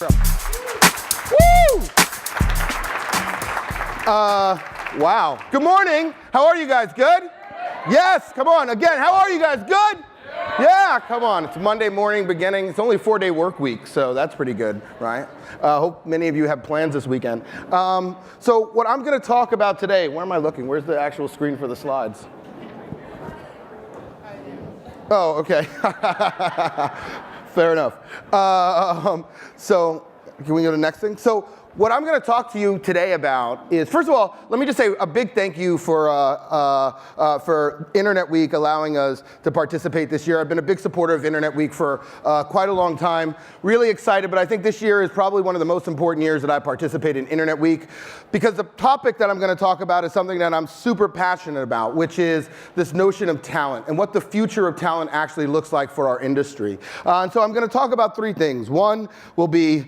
Woo! Wow. Good morning. How are you guys? Good? Yes, come on. Again, how are you guys? Good? Yeah, come on. It's Monday morning beginning. It's only a 4-day work week, so that's pretty good, right? Hope many of you have plans this weekend. So what I'm going to talk about today, where am I looking? Where's the actual screen for the slides? Oh, okay. Fair enough. So can we go to the next thing? So what I'm going to talk to you today about is, first of all, let me just say a big thank you for Internet Week allowing us to participate this year. I've been a big supporter of Internet Week for quite a long time. Really excited, but I think this year is probably one of the most important years that I participate in Internet Week, because the topic that I'm going to talk about is something that I'm super passionate about, which is this notion of talent and what the future of talent actually looks like for our industry. And so I'm going to talk about 3 things. One will be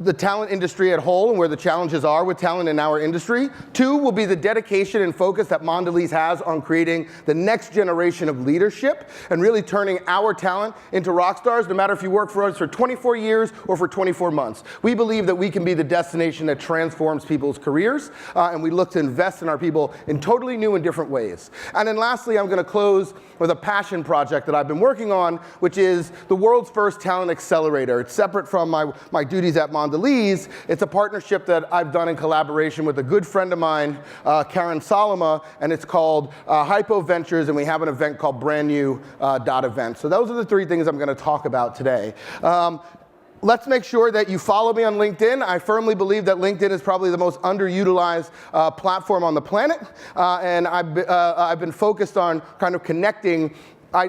the talent industry at whole and where the challenges are with talent in our industry. 2 will be the dedication and focus that Mondelez has on creating the next generation of leadership and really turning our talent into rock stars, no matter if you work for us for 24 years or for 24 months. We believe that we can be the destination that transforms people's careers, and we look to invest in our people in totally new and different ways. And then lastly, I'm going to close with a passion project that I've been working on, which is the world's first talent accelerator. It's separate from my duties at Mondelez. It's a partnership that I've done in collaboration with a good friend of mine, Karen Salama, and it's called Hypo Ventures, and we have an event called Brand New .event. So those are the 3 things I'm going to talk about today. Let's make sure that you follow me on LinkedIn. I firmly believe that LinkedIn is probably the most underutilized platform on the planet, and I've been focused on kind of connecting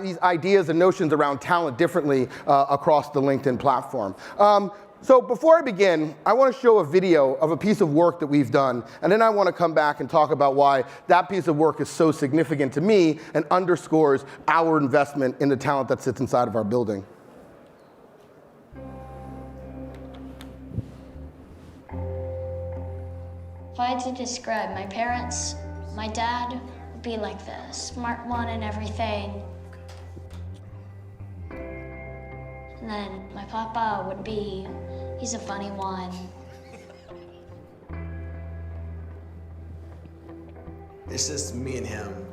these ideas and notions around talent differently across the LinkedIn platform. So before I begin, I want to show a video of a piece of work that we've done, and then I want to come back and talk about why that piece of work is so significant to me and underscores our investment in the talent that sits inside of our building. If I had to describe my parents, my dad would be like the smart one and everything. And then my papa would be, he's a funny one. It's just me and him.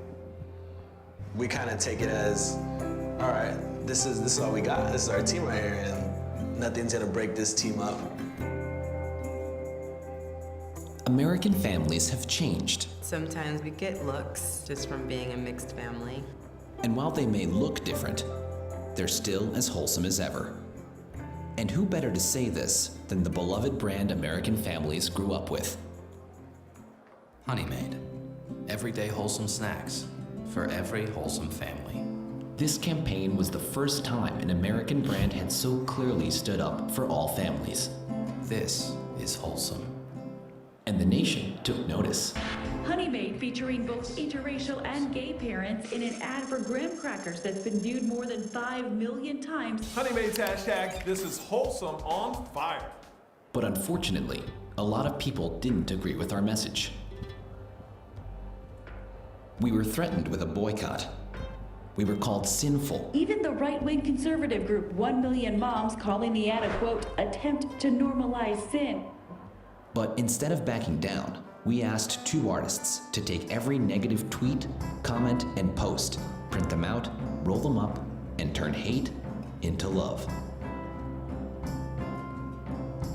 We kind of take it as, all right, this is all we got. This is our team right here, and nothing's gonna break this team up. American families have changed. Sometimes we get looks just from being a mixed family. And while they may look different, they're still as wholesome as ever. And who better to say this than the beloved brand American families grew up with? Honey Maid. Everyday wholesome snacks for every wholesome family. This campaign was the first time an American brand had so clearly stood up for all families. This is wholesome. And the nation took notice. Honey Maid, featuring both interracial and gay parents in an ad for graham crackers that's been viewed more than 5 million times. Honey Maid's hashtag, this is wholesome on fire. But unfortunately, a lot of people didn't agree with our message. We were threatened with a boycott. We were called sinful. Even the right-wing conservative group 1 Million Moms calling the ad a, quote, attempt to normalize sin. But instead of backing down, we asked 2 artists to take every negative tweet, comment, and post, print them out, roll them up, and turn hate into love.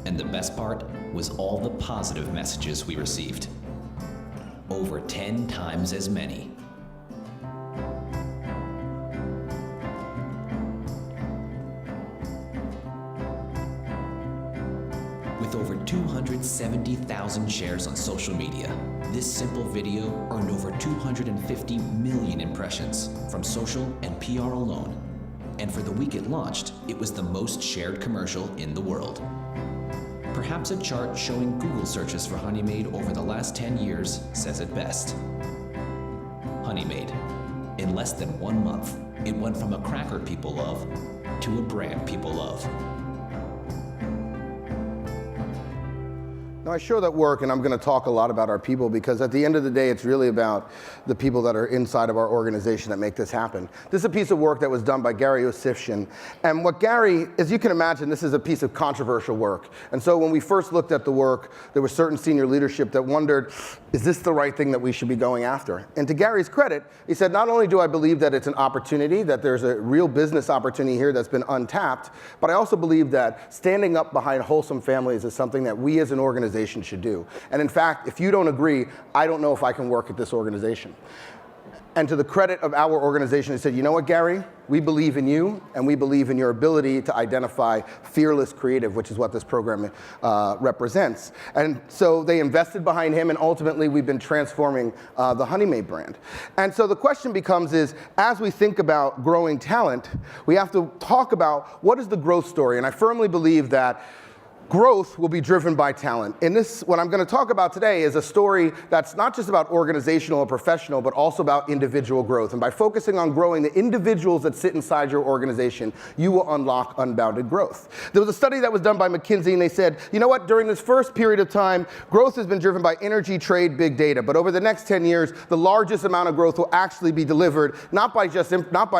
And the best part was all the positive messages we received. Over 10 times as many. With over 270,000 shares on social media, this simple video earned over 250 million impressions from social and PR alone. And for the week it launched, it was the most shared commercial in the world. Perhaps a chart showing Google searches for Honey Maid over the last 10 years says it best. Honey Maid. In less than 1 month, it went from a cracker people love to a brand people love. Now, I show that work, and I'm going to talk a lot about our people, because at the end of the day, it's really about the people that are inside of our organization that make this happen. This is a piece of work that was done by Gary Osifshin. And what Gary, as you can imagine, this is a piece of controversial work. And so when we first looked at the work, there was certain senior leadership that wondered, is this the right thing that we should be going after? And to Gary's credit, he said, not only do I believe that it's an opportunity, that there's a real business opportunity here that's been untapped, but I also believe that standing up behind wholesome families is something that we as an organization should do. And in fact, if you don't agree, I don't know if I can work at this organization. And to the credit of our organization, they said, you know what, Gary? We believe in you, and we believe in your ability to identify fearless creative, which is what this program represents. And so they invested behind him, and ultimately we've been transforming the Honey Made brand. And so the question becomes is, as we think about growing talent, we have to talk about what is the growth story. And I firmly believe that growth will be driven by talent. And this, what I'm going to talk about today, is a story that's not just about organizational or professional, but also about individual growth. And by focusing on growing the individuals that sit inside your organization, you will unlock unbounded growth. There was a study that was done by McKinsey, and they said, you know what, during this first period of time, growth has been driven by energy, trade, big data. But over the next 10 years, the largest amount of growth will actually be delivered, not by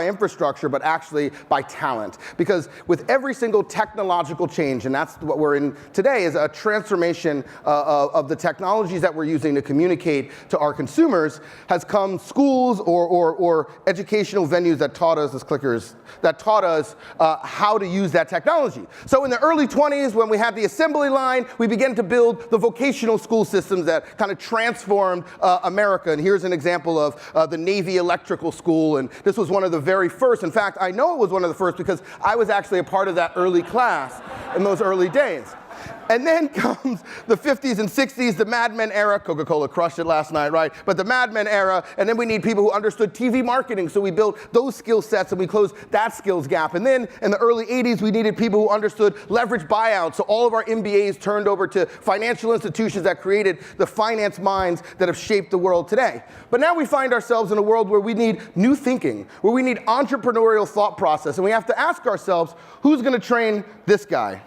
infrastructure, but actually by talent. Because with every single technological change, and that's what we're in today, is a transformation of the technologies that we're using to communicate to our consumers, has come schools or educational venues that taught us as clickers, that taught us how to use that technology. So in the early 20s, when we had the assembly line, we began to build the vocational school systems that kind of transformed America. And here's an example of the Navy Electrical School, and this was one of the very first. In fact, I know it was one of the first because I was actually a part of that early class in those early days. And then comes the 50s and 60s, the Mad Men era. Coca-Cola crushed it last night, right? But the Mad Men era, and then we need people who understood TV marketing, so we built those skill sets and we closed that skills gap. And then in the early 80s, we needed people who understood leverage buyouts, so all of our MBAs turned over to financial institutions that created the finance minds that have shaped the world today. But now we find ourselves in a world where we need new thinking, where we need entrepreneurial thought process, and we have to ask ourselves, who's going to train this guy?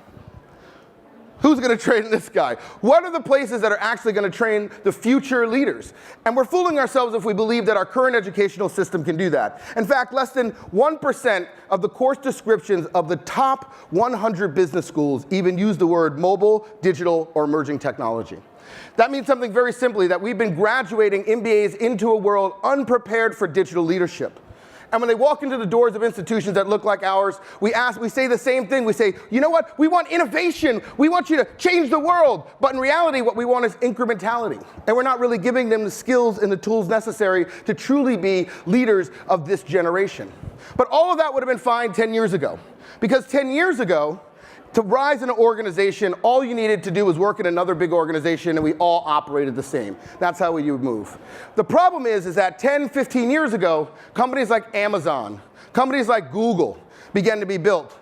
Who's going to train this guy? What are the places that are actually going to train the future leaders? And we're fooling ourselves if we believe that our current educational system can do that. In fact, less than 1% of the course descriptions of the top 100 business schools even use the word mobile, digital, or emerging technology. That means something very simply, that we've been graduating MBAs into a world unprepared for digital leadership. And when they walk into the doors of institutions that look like ours, we say the same thing. We say, you know what? We want innovation. We want you to change the world. But in reality, what we want is incrementality. And we're not really giving them the skills and the tools necessary to truly be leaders of this generation. But all of that would have been fine 10 years ago. Because 10 years ago, to rise in an organization, all you needed to do was work in another big organization, and we all operated the same. That's how you would move. The problem is that 10, 15 years ago, companies like Amazon, companies like Google began to be built.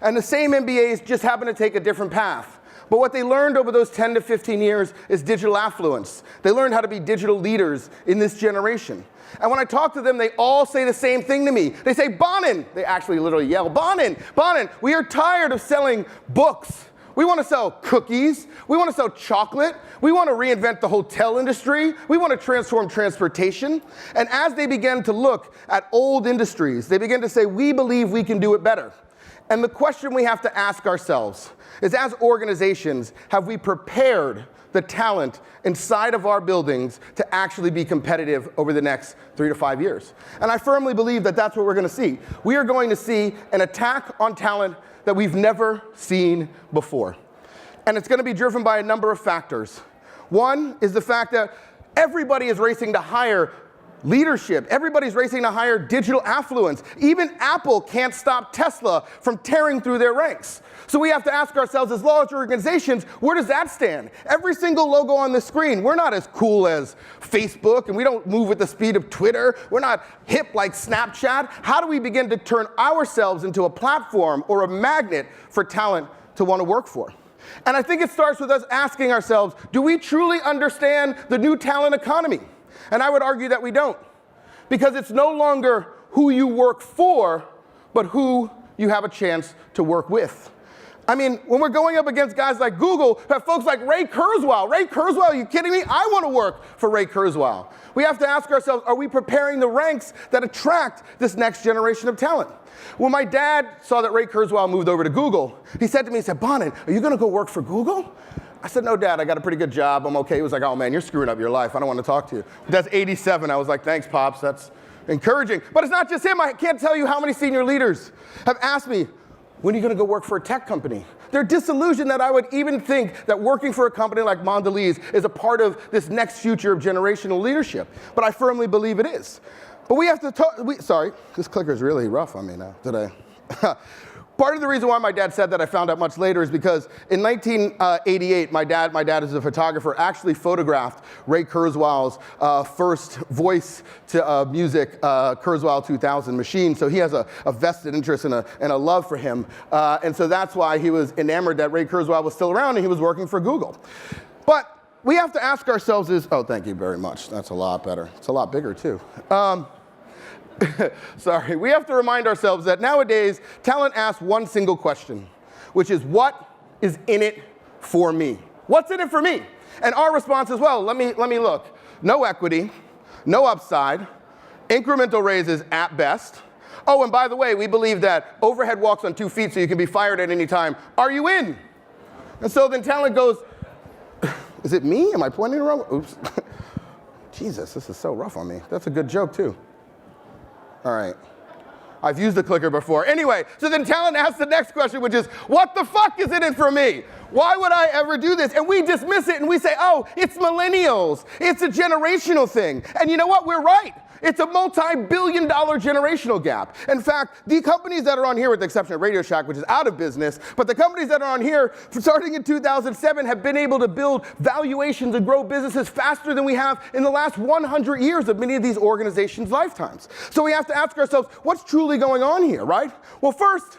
And the same MBAs just happened to take a different path. But what they learned over those 10 to 15 years is digital affluence. They learned how to be digital leaders in this generation. And when I talk to them, they all say the same thing to me. They say, Bonin. They actually literally yell, Bonin, Bonin, we are tired of selling books. We want to sell cookies. We want to sell chocolate. We want to reinvent the hotel industry. We want to transform transportation. And as they began to look at old industries, they began to say, we believe we can do it better. And the question we have to ask ourselves is, as organizations, have we prepared the talent inside of our buildings to actually be competitive over the next 3 to 5 years? And I firmly believe that that's what we're going to see. We are going to see an attack on talent that we've never seen before. And it's going to be driven by a number of factors. One is the fact that everybody is racing to hire leadership. Everybody's racing to hire digital affluence. Even Apple can't stop Tesla from tearing through their ranks. So we have to ask ourselves, as large organizations, where does that stand? Every single logo on the screen, we're not as cool as Facebook, and we don't move at the speed of Twitter. We're not hip like Snapchat. How do we begin to turn ourselves into a platform or a magnet for talent to want to work for? And I think it starts with us asking ourselves, do we truly understand the new talent economy? And I would argue that we don't. Because it's no longer who you work for, but who you have a chance to work with. I mean, when we're going up against guys like Google, we have folks like Ray Kurzweil. Ray Kurzweil, are you kidding me? I want to work for Ray Kurzweil. We have to ask ourselves, are we preparing the ranks that attract this next generation of talent? When my dad saw that Ray Kurzweil moved over to Google, he said to me, he said, Bonin, are you going to go work for Google? I said, no, Dad, I got a pretty good job. I'm okay. He was like, oh, man, you're screwing up your life. I don't want to talk to you. That's 87. I was like, thanks, Pops. That's encouraging. But it's not just him. I can't tell you how many senior leaders have asked me, when are you going to go work for a tech company? They're disillusioned that I would even think that working for a company like Mondelez is a part of this next future of generational leadership. But I firmly believe it is. But we have to talk, sorry, this clicker is really rough on me now today. Part of the reason why my dad said that I found out much later is because in 1988, my dad is a photographer, actually photographed Ray Kurzweil's first voice to music, Kurzweil 2000 machine. So he has a vested interest and a love for him. And so that's why he was enamored that Ray Kurzweil was still around and he was working for Google. But we have to ask ourselves is, oh, thank you very much. That's a lot better. It's a lot bigger too. Sorry, we have to remind ourselves that nowadays, talent asks one single question, which is, what is in it for me? What's in it for me? And our response is, well, let me look. No equity, no upside, incremental raises at best. Oh, and by the way, we believe that overhead walks on 2 feet so you can be fired at any time. Are you in? And so then talent goes, is it me? Am I pointing wrong? Oops. Jesus, this is so rough on me. That's a good joke, too. All right. I've used the clicker before. Anyway, so then talent asks the next question, which is, what the fuck is in it for me? Why would I ever do this? And we dismiss it and we say, oh, it's millennials. It's a generational thing. And you know what? We're right. It's a multi-billion-dollar generational gap. In fact, the companies that are on here, with the exception of Radio Shack, which is out of business, but the companies that are on here, starting in 2007, have been able to build valuations and grow businesses faster than we have in the last 100 years of many of these organizations' lifetimes. So we have to ask ourselves, what's truly going on here, right? Well, first,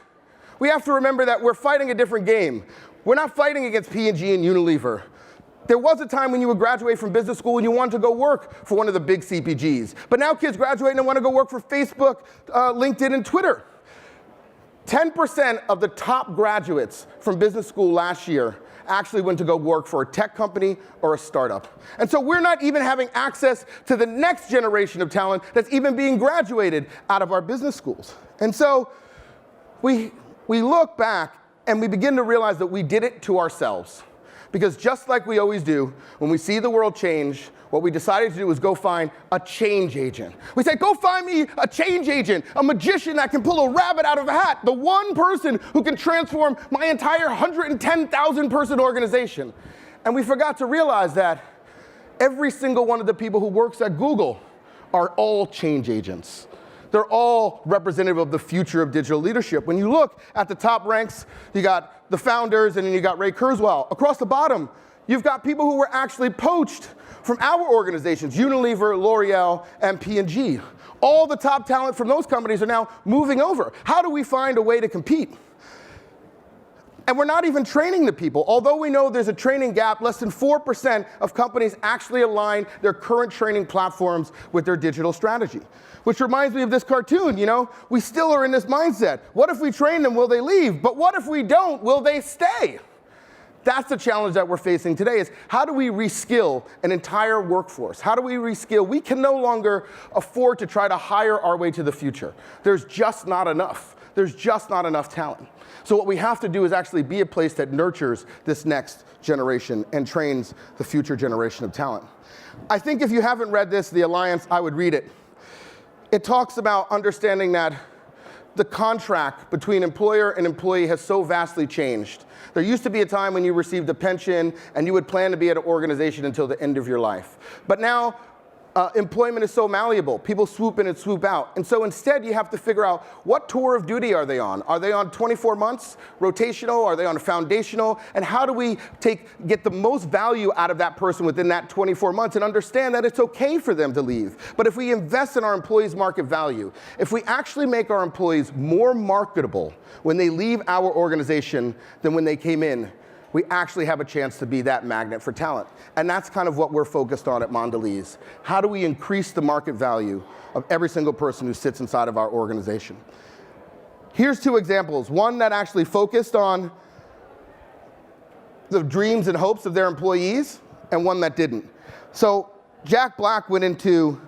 we have to remember that we're fighting a different game. We're not fighting against P&G and Unilever. There was a time when you would graduate from business school and you wanted to go work for one of the big CPGs. But now kids graduate and want to go work for Facebook, LinkedIn, and Twitter. 10% of the top graduates from business school last year actually went to go work for a tech company or a startup. And so we're not even having access to the next generation of talent that's even being graduated out of our business schools. And so we look back and we begin to realize that we did it to ourselves. Because just like we always do, when we see the world change, what we decided to do was go find a change agent. We said, go find me a change agent, a magician that can pull a rabbit out of a hat, the one person who can transform my entire 110,000 person organization. And we forgot to realize that every single one of the people who works at Google are all change agents. They're all representative of the future of digital leadership. When you look at the top ranks, you got the founders, and then you got Ray Kurzweil. Across the bottom, you've got people who were actually poached from our organizations, Unilever, L'Oreal, and P&G. All the top talent from those companies are now moving over. How do we find a way to compete? And we're not even training the people. Although we know there's a training gap, less than 4% of companies actually align their current training platforms with their digital strategy. Which reminds me of this cartoon, you know? We still are in this mindset. What if we train them, will they leave? But what if we don't, will they stay? That's the challenge that we're facing today, is how do we reskill an entire workforce? How do we reskill? We can no longer afford to try to hire our way to the future. There's just not enough. There's just not enough talent. So what we have to do is actually be a place that nurtures this next generation and trains the future generation of talent. I think if you haven't read this, The Alliance, I would read it. It talks about understanding that the contract between employer and employee has so vastly changed. There used to be a time when you received a pension and you would plan to be at an organization until the end of your life. But now, employment is so malleable. People swoop in and swoop out. And so instead, you have to figure out, what tour of duty are they on? Are they on 24 months, rotational? Are they on foundational? And how do we get the most value out of that person within that 24 months and understand that it's okay for them to leave? But if we invest in our employees' market value, if we actually make our employees more marketable when they leave our organization than when they came in, we actually have a chance to be that magnet for talent. And that's kind of what we're focused on at Mondelez. How do we increase the market value of every single person who sits inside of our organization? Here's two examples. One that actually focused on the dreams and hopes of their employees and one that didn't. So Jack Black went into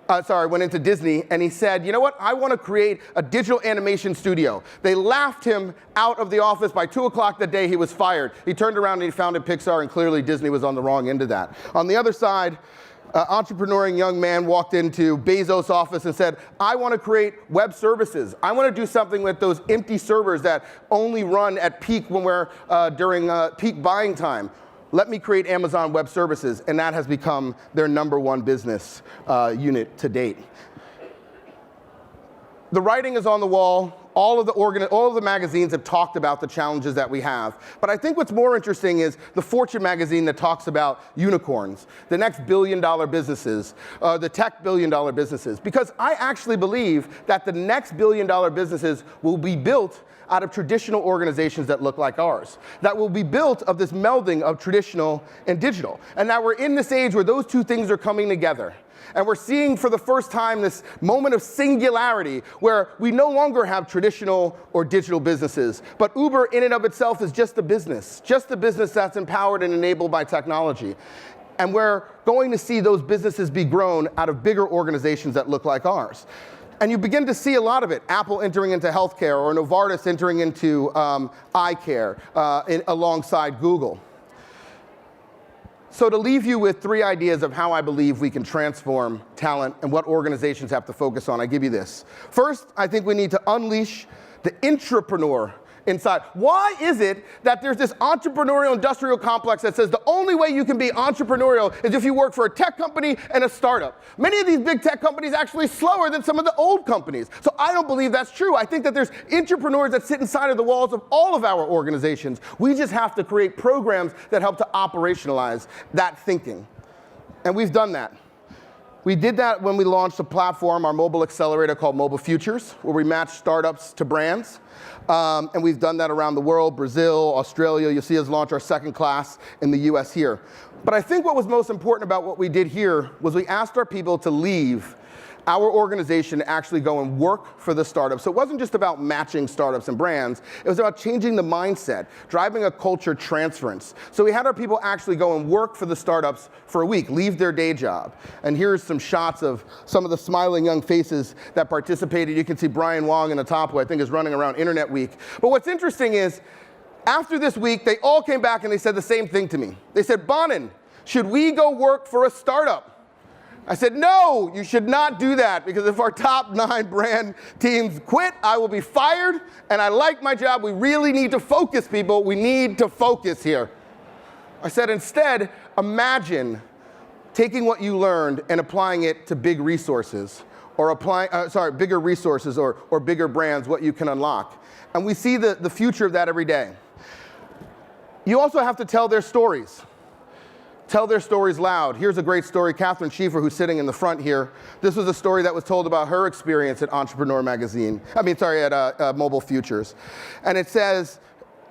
went into Disney, and he said, you know what, I want to create a digital animation studio. They laughed him out of the office. By 2 o'clock that day, he was fired. He turned around and he founded Pixar, and clearly Disney was on the wrong end of that. On the other side, entrepreneuring young man walked into Bezos' office and said, I want to create web services. I want to do something with those empty servers that only run at peak when we're during peak buying time. Let me create Amazon Web Services, and that has become their #1 business unit to date. The writing is on the wall. All of the magazines have talked about the challenges that we have. But I think what's more interesting is the Fortune magazine that talks about unicorns, the next billion-dollar businesses, the tech billion-dollar businesses. Because I actually believe that the next billion-dollar businesses will be built out of traditional organizations that look like ours, that will be built of this melding of traditional and digital. And that we're in this age where those two things are coming together. And we're seeing for the first time this moment of singularity where we no longer have traditional or digital businesses, but Uber in and of itself is just a business that's empowered and enabled by technology. And we're going to see those businesses be grown out of bigger organizations that look like ours. And you begin to see a lot of it. Apple entering into healthcare, or Novartis entering into eye care alongside Google. So to leave you with 3 ideas of how I believe we can transform talent and what organizations have to focus on, I give you this. First, I think we need to unleash the intrapreneur inside. Why is it that there's this entrepreneurial industrial complex that says the only way you can be entrepreneurial is if you work for a tech company and a startup? Many of these big tech companies are actually slower than some of the old companies. So I don't believe that's true. I think that there's entrepreneurs that sit inside of the walls of all of our organizations. We just have to create programs that help to operationalize that thinking. And we've done that. We did that when we launched a platform, our mobile accelerator called Mobile Futures, where we match startups to brands. And we've done that around the world, Brazil, Australia. You'll see us launch our second class in the US here. But I think what was most important about what we did here was we asked our people to leave our organization to actually go and work for the startup. So it wasn't just about matching startups and brands. It was about changing the mindset, driving a culture transference. So we had our people actually go and work for the startups for a week, leave their day job. And here's some shots of some of the smiling young faces that participated. You can see Brian Wong in the top, who I think is running around Internet Week. But what's interesting is, after this week, they all came back and they said the same thing to me. They said, Bonin, should we go work for a startup? I said, no, you should not do that, because if our top 9 brand teams quit, I will be fired, and I like my job. We really need to focus, people. We need to focus here. I said, instead, imagine taking what you learned and applying it to big resources, or bigger resources or bigger brands, what you can unlock. And we see the future of that every day. You also have to tell their stories. Tell their stories loud. Here's a great story. Catherine Schieffer, who's sitting in the front here. This was a story that was told about her experience at Entrepreneur Magazine. At Mobile Futures. And it says,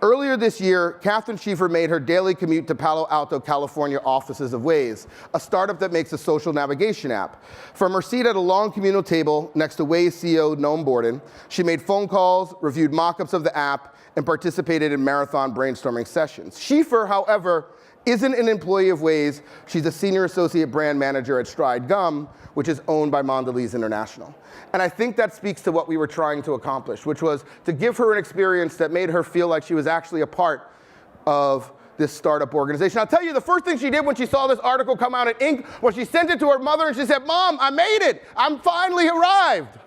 earlier this year, Catherine Schieffer made her daily commute to Palo Alto, California offices of Waze, a startup that makes a social navigation app. From her seat at a long communal table next to Waze CEO Noam Borden, she made phone calls, reviewed mock-ups of the app, and participated in marathon brainstorming sessions. Schieffer, however, isn't an employee of Waze. She's a senior associate brand manager at Stride Gum, which is owned by Mondelez International. And I think that speaks to what we were trying to accomplish, which was to give her an experience that made her feel like she was actually a part of this startup organization. I'll tell you, the first thing she did when she saw this article come out in Inc. was she sent it to her mother and she said, Mom, I made it. I'm finally arrived.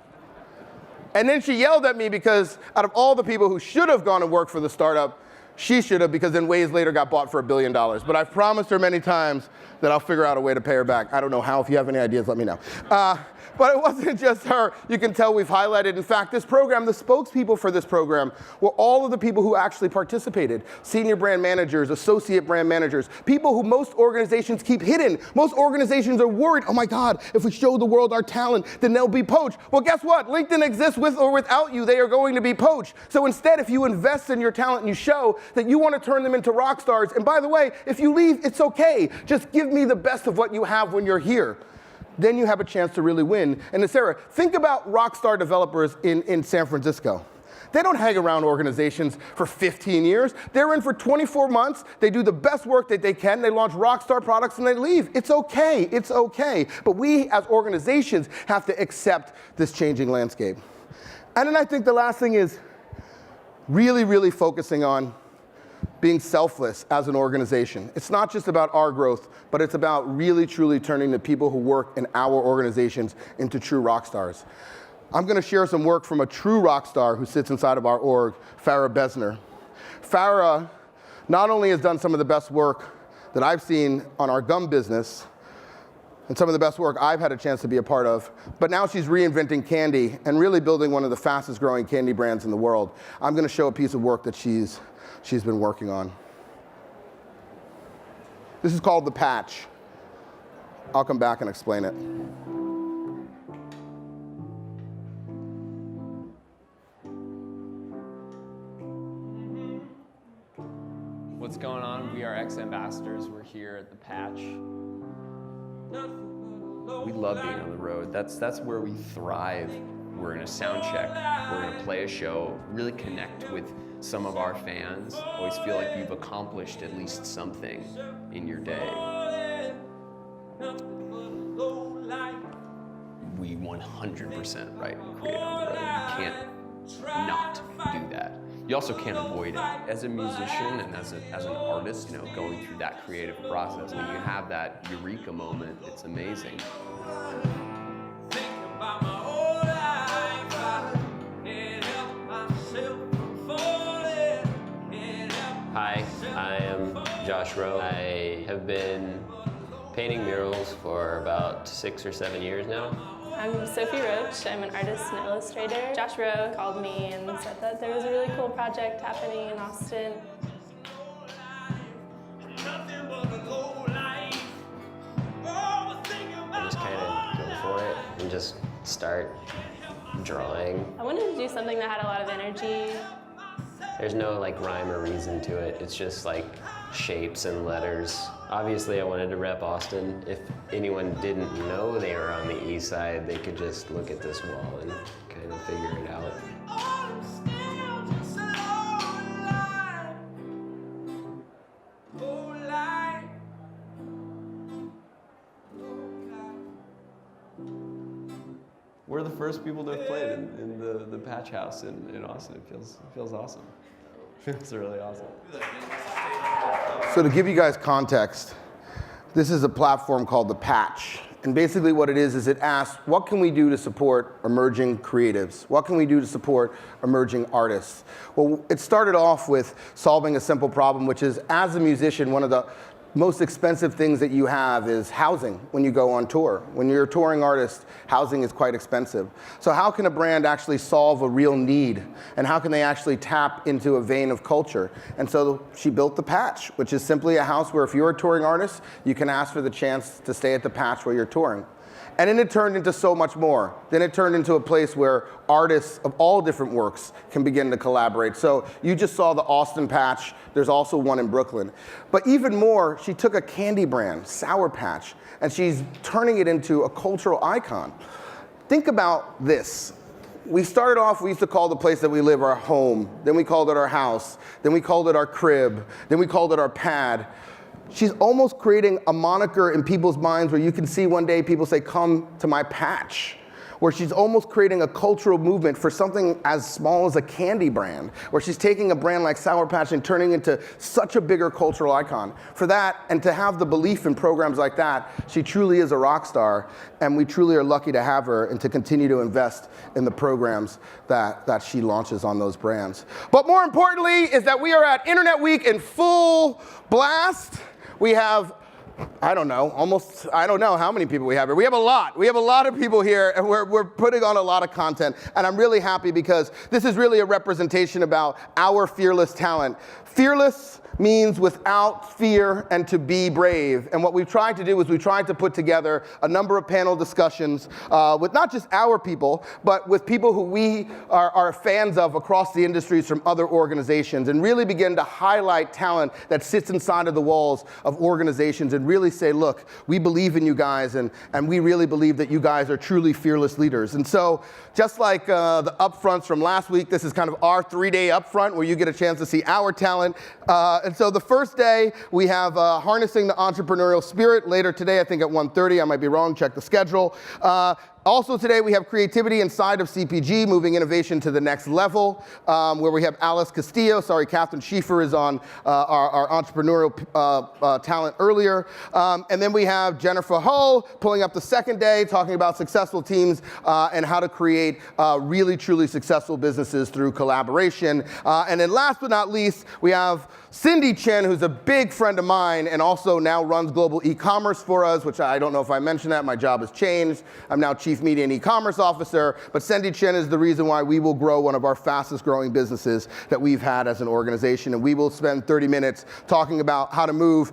And then she yelled at me because out of all the people who should have gone and worked for the startup, she should have, because then Waze later got bought for $1 billion. But I've promised her many times that I'll figure out a way to pay her back. I don't know how. If you have any ideas, let me know. But it wasn't just her. You can tell we've highlighted, in fact, this program, the spokespeople for this program were all of the people who actually participated. Senior brand managers, associate brand managers, people who most organizations keep hidden. Most organizations are worried, oh my God, if we show the world our talent, then they'll be poached. Well, guess what? LinkedIn exists with or without you. They are going to be poached. So instead, if you invest in your talent and you show that you want to turn them into rock stars, and by the way, if you leave, it's okay. Just give me the best of what you have when you're here. Then you have a chance to really win. And Sarah, think about rock star developers in San Francisco. They don't hang around organizations for 15 years. They're in for 24 months. They do the best work that they can. They launch rockstar products and they leave. It's okay. It's okay. But we as organizations have to accept this changing landscape. And then I think the last thing is really, really focusing on being selfless as an organization. It's not just about our growth, but it's about really, truly turning the people who work in our organizations into true rock stars. I'm going to share some work from a true rock star who sits inside of our org, Farah Besner. Farah not only has done some of the best work that I've seen on our gum business, and some of the best work I've had a chance to be a part of, but now she's reinventing candy and really building one of the fastest growing candy brands in the world. I'm going to show a piece of work that she's been working on. This is called The Patch. I'll come back and explain it. What's going on? We are ex-ambassadors. We're here at The Patch. We love being on the road. That's where we thrive. We're gonna sound check, we're gonna play a show, really connect with some of our fans. Always feel like you've accomplished at least something in your day. We 100% write and create on the road. You can't not do that. You also can't avoid it. As a musician and as an artist, you know, going through that creative process, when you have that eureka moment, it's amazing. Hi, I am Josh Rowe. I have been painting murals for about 6 or 7 years now. I'm Sophie Roach. I'm an artist and illustrator. Josh Rowe called me and said that there was a really cool project happening in Austin. I just kind of go for it and just start drawing. I wanted to do something that had a lot of energy. There's no like rhyme or reason to it. It's just like shapes and letters. Obviously I wanted to rep Austin. If anyone didn't know they were on the east side, they could just look at this wall and kind of figure it out. We're the first people to have played in the Patch House in Austin. It feels awesome. It feels really awesome. So to give you guys context, this is a platform called The Patch. And basically what it is it asks, what can we do to support emerging creatives? What can we do to support emerging artists? Well, it started off with solving a simple problem, which is, as a musician, one of the most expensive things that you have is housing when you go on tour. When you're a touring artist, housing is quite expensive. So how can a brand actually solve a real need? And how can they actually tap into a vein of culture? And so she built The Patch, which is simply a house where if you're a touring artist, you can ask for the chance to stay at The Patch while you're touring. And then it turned into so much more. Then it turned into a place where artists of all different works can begin to collaborate. So you just saw the Austin Patch. There's also one in Brooklyn. But even more, she took a candy brand, Sour Patch, and she's turning it into a cultural icon. Think about this. We started off, we used to call the place that we live our home. Then we called it our house. Then we called it our crib. Then we called it our pad. She's almost creating a moniker in people's minds where you can see one day people say, come to my patch. Where she's almost creating a cultural movement for something as small as a candy brand, where she's taking a brand like Sour Patch and turning it into such a bigger cultural icon. For that, and to have the belief in programs like that, she truly is a rock star, and we truly are lucky to have her and to continue to invest in the programs that she launches on those brands. But more importantly is that we are at Internet Week in full blast. We have, I don't know how many people we have here. We have a lot. We have a lot of people here, and we're putting on a lot of content. And I'm really happy because this is really a representation about our fearless talent. Fearless means without fear and to be brave. And what we've tried to do is we've tried to put together a number of panel discussions with not just our people, but with people who we are fans of across the industries from other organizations, and really begin to highlight talent that sits inside of the walls of organizations and really say, look, we believe in you guys, and we really believe that you guys are truly fearless leaders. And so just like the upfronts from last week, this is kind of our 3-day upfront where you get a chance to see our talent. And so the first day, we have Harnessing the Entrepreneurial Spirit. Later today, I think at 1:30, I might be wrong, check the schedule. Also today, we have Creativity Inside of CPG, Moving Innovation to the Next Level, where we have Alice Castillo. Sorry, Catherine Schieffer is on our entrepreneurial talent earlier. And then we have Jennifer Hull pulling up the second day, talking about successful teams and how to create really, truly successful businesses through collaboration. And then last but not least, we have Cindy Chen, who's a big friend of mine and also now runs global e-commerce for us, which I don't know if I mentioned that. My job has changed. I'm now Chief Media and E-commerce Officer, but Cindy Chen is the reason why we will grow one of our fastest growing businesses that we've had as an organization. And we will spend 30 minutes talking about how to move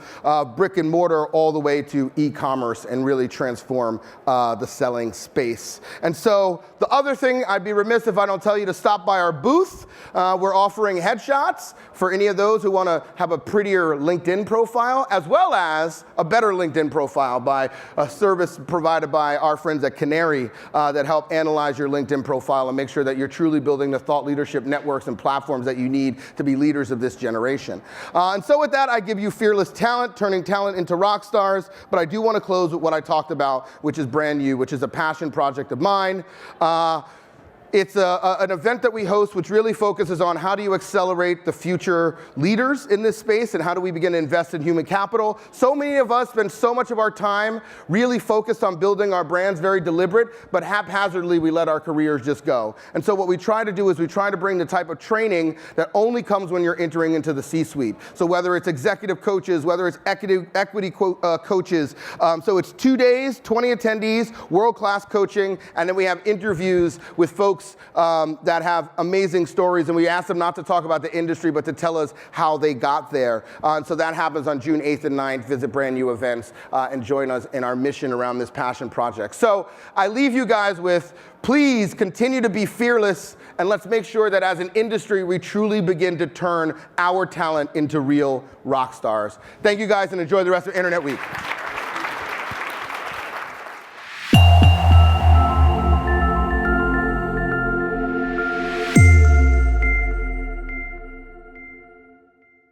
brick and mortar all the way to e-commerce and really transform the selling space. And so the other thing, I'd be remiss if I don't tell you to stop by our booth. We're offering headshots for any of those who want to have a prettier LinkedIn profile, as well as a better LinkedIn profile by a service provided by our friends at Canary that help analyze your LinkedIn profile and make sure that you're truly building the thought leadership networks and platforms that you need to be leaders of this generation. And so with that, I give you fearless talent, turning talent into rock stars, but I do want to close with what I talked about, which is Brand New, which is a passion project of mine. It's an event that we host which really focuses on how do you accelerate the future leaders in this space and how do we begin to invest in human capital. So many of us spend so much of our time really focused on building our brands, very deliberate, but haphazardly we let our careers just go. And so what we try to do is we try to bring the type of training that only comes when you're entering into the C-suite. So whether it's executive coaches, whether it's equity coaches. So it's 2 days, 20 attendees, world-class coaching, and then we have interviews with folks that have amazing stories, and we ask them not to talk about the industry, but to tell us how they got there. And so that happens on June 8th and 9th. Visit Brand New events and join us in our mission around this passion project. So I leave you guys with, please continue to be fearless, and let's make sure that as an industry, we truly begin to turn our talent into real rock stars. Thank you guys, and enjoy the rest of Internet Week.